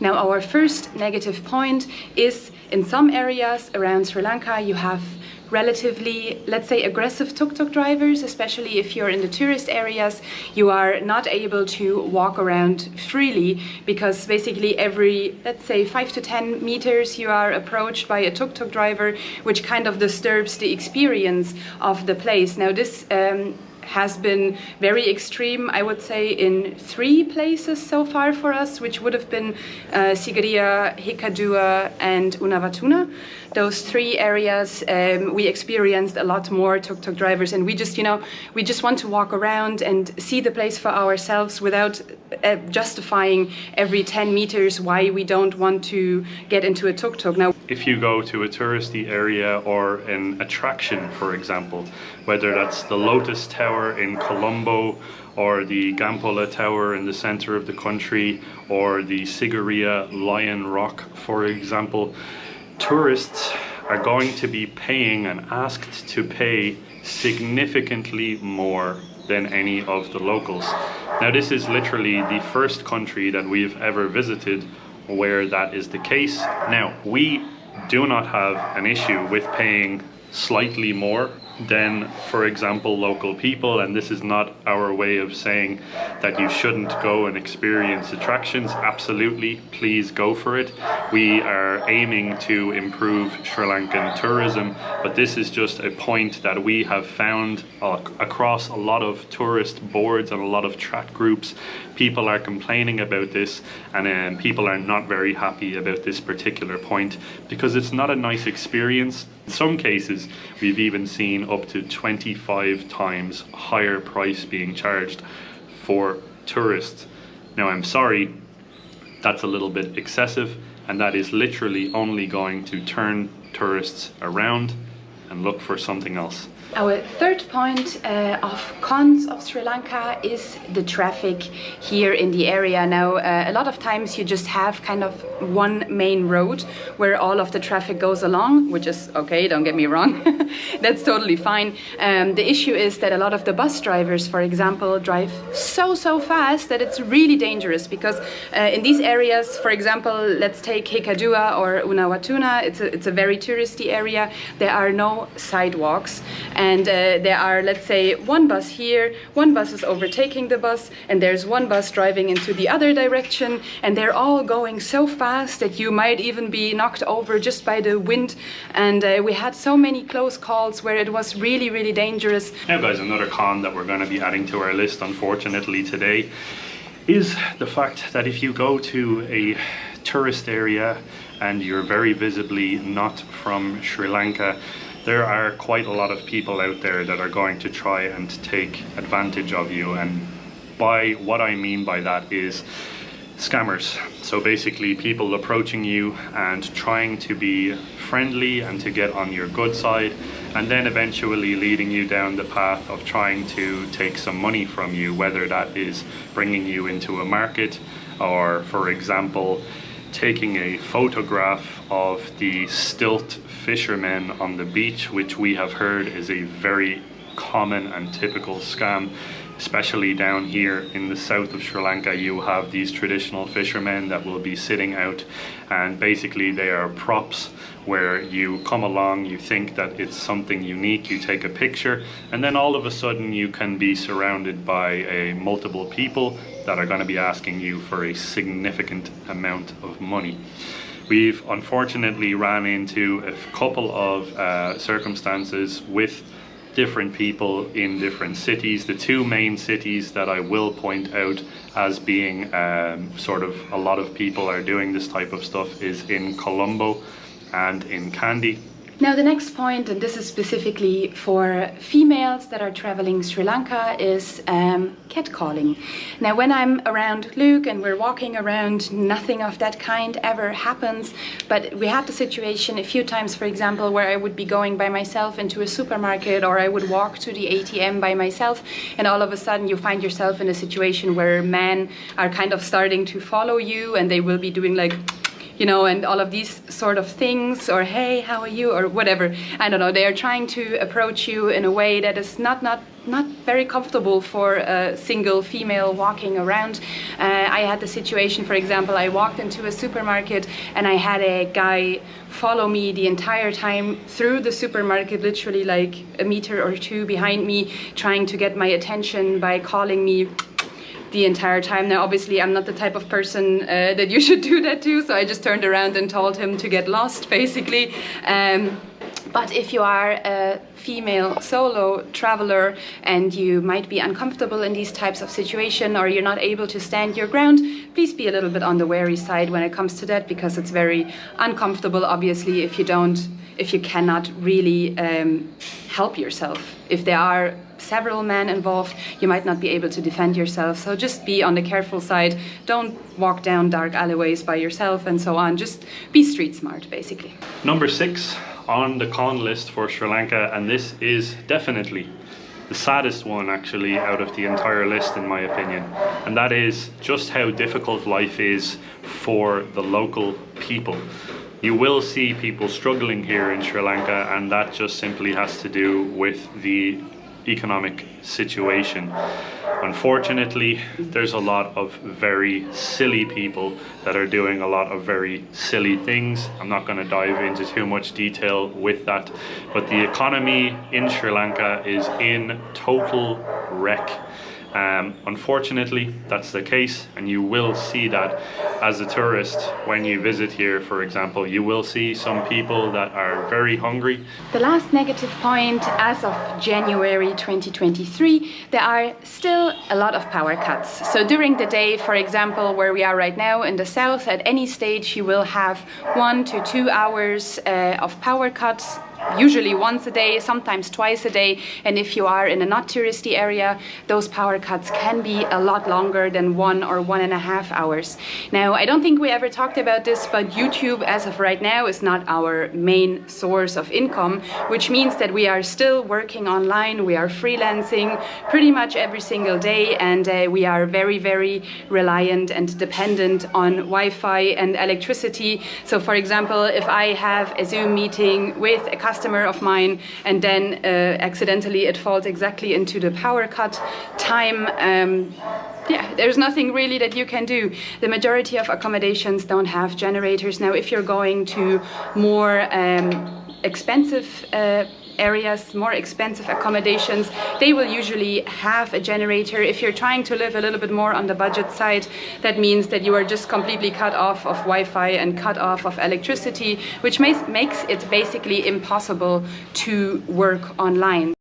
Now, our first negative point is in some areas around Sri Lanka, you have relatively, let's say, aggressive tuk-tuk drivers, especially if you're in the tourist areas. You are not able to walk around freely because basically every, let's say, 5 to 10 meters you are approached by a tuk-tuk driver, which kind of disturbs the experience of the place. Now, this has been very extreme, I would say, in 3 places so far for us, which would have been Sigiriya, Hikkaduwa and Unawatuna. Those 3 areas we experienced a lot more tuk-tuk drivers, and we just, we just want to walk around and see the place for ourselves without justifying every 10 meters why we don't want to get into a tuk-tuk. Now, if you go to a touristy area or an attraction, for example, whether that's the Lotus Tower in Colombo or the Gampola Tower in the center of the country or the Sigiriya Lion Rock, for example, tourists are going to be paying and asked to pay significantly more than any of the locals. Now, this is literally the first country that we've ever visited where that is the case. Now, we do not have an issue with paying slightly more than, for example, local people, and this is not our way of saying that you shouldn't go and experience attractions. Absolutely, please go for it. We are aiming to improve Sri Lankan tourism, but this is just a point that we have found across a lot of tourist boards and a lot of chat groups. People are complaining about this, and people are not very happy about this particular point because it's not a nice experience. In some cases, we've even seen up to 25 times higher price being charged for tourists. Now, I'm sorry, that's a little bit excessive, and that is literally only going to turn tourists around and look for something else. Our third point of cons of Sri Lanka is the traffic here in the area. Now, a lot of times you just have kind of one main road where all of the traffic goes along, which is okay, don't get me wrong. That's totally fine. The issue is that a lot of the bus drivers, for example, drive so fast that it's really dangerous because in these areas, for example, let's take Hikkaduwa or Unawatuna, it's a very touristy area. There are no sidewalks. And there are, let's say, one bus here, one bus is overtaking the bus, and there's one bus driving into the other direction, and they're all going so fast that you might even be knocked over just by the wind. And we had so many close calls where it was really, really dangerous. Now, guys, another con that we're going to be adding to our list, unfortunately, today is the fact that if you go to a tourist area and you're very visibly not from Sri Lanka, there are quite a lot of people out there that are going to try and take advantage of you. And by what I mean by that is scammers. So basically people approaching you and trying to be friendly and to get on your good side, and then eventually leading you down the path of trying to take some money from you, whether that is bringing you into a market or, for example, taking a photograph of the stilt fishermen on the beach, which we have heard is a very common and typical scam. Especially down here in the south of Sri Lanka, you have these traditional fishermen that will be sitting out, and basically they are props where you come along, you think that it's something unique, you take a picture, and then all of a sudden you can be surrounded by multiple people that are going to be asking you for a significant amount of money. We've unfortunately ran into a couple of circumstances with different people in different cities. The 2 main cities that I will point out as being sort of a lot of people are doing this type of stuff is in Colombo and in Kandy. Now, the next point, and this is specifically for females that are traveling Sri Lanka, is catcalling. Now, when I'm around Luke and we're walking around, nothing of that kind ever happens. But we had the situation a few times, for example, where I would be going by myself into a supermarket, or I would walk to the ATM by myself, and all of a sudden you find yourself in a situation where men are kind of starting to follow you, and they will be doing like, you know, and all of these sort of things, or hey, how are you, or whatever. I don't know, they are trying to approach you in a way that is not very comfortable for a single female walking around. I had the situation, for example, I walked into a supermarket and I had a guy follow me the entire time through the supermarket, literally like a meter or two behind me, trying to get my attention by calling me the entire time. Now obviously I'm not the type of person that you should do that to, so I just turned around and told him to get lost, basically. But if you are a female solo traveler and you might be uncomfortable in these types of situations, or you're not able to stand your ground, please be a little bit on the wary side when it comes to that, because it's very uncomfortable, obviously, if you cannot really help yourself. If there are several men involved, you might not be able to defend yourself. So just be on the careful side. Don't walk down dark alleyways by yourself and so on. Just be street smart, basically. Number 6 on the con list for Sri Lanka, and this is definitely the saddest one actually out of the entire list in my opinion, and that is just how difficult life is for the local people. You will see people struggling here in Sri Lanka, and that just simply has to do with the economic situation. Unfortunately, there's a lot of very silly people that are doing a lot of very silly things. I'm not going to dive into too much detail with that, but the economy in Sri Lanka is in total wreck. Unfortunately, that's the case, and you will see that as a tourist when you visit here. For example, you will see some people that are very hungry. The last negative point, as of January 2023, there are still a lot of power cuts. So during the day, for example, where we are right now in the south, at any stage you will have 1 to 2 hours of power cuts, usually once a day, sometimes twice a day. And if you are in a not touristy area, those power cuts can be a lot longer than 1 or 1.5 hours. Now, I don't think we ever talked about this, but YouTube as of right now is not our main source of income, which means that we are still working online. We are freelancing pretty much every single day, and we are very, very reliant and dependent on Wi-Fi and electricity. So for example, if I have a Zoom meeting with a customer of mine and then accidentally it falls exactly into the power cut time, yeah, there's nothing really that you can do. The majority of accommodations don't have generators. Now, if you're going to more expensive areas, more expensive accommodations, they will usually have a generator. If you're trying to live a little bit more on the budget side, that means that you are just completely cut off of Wi-Fi and cut off of electricity, which makes it basically impossible to work online.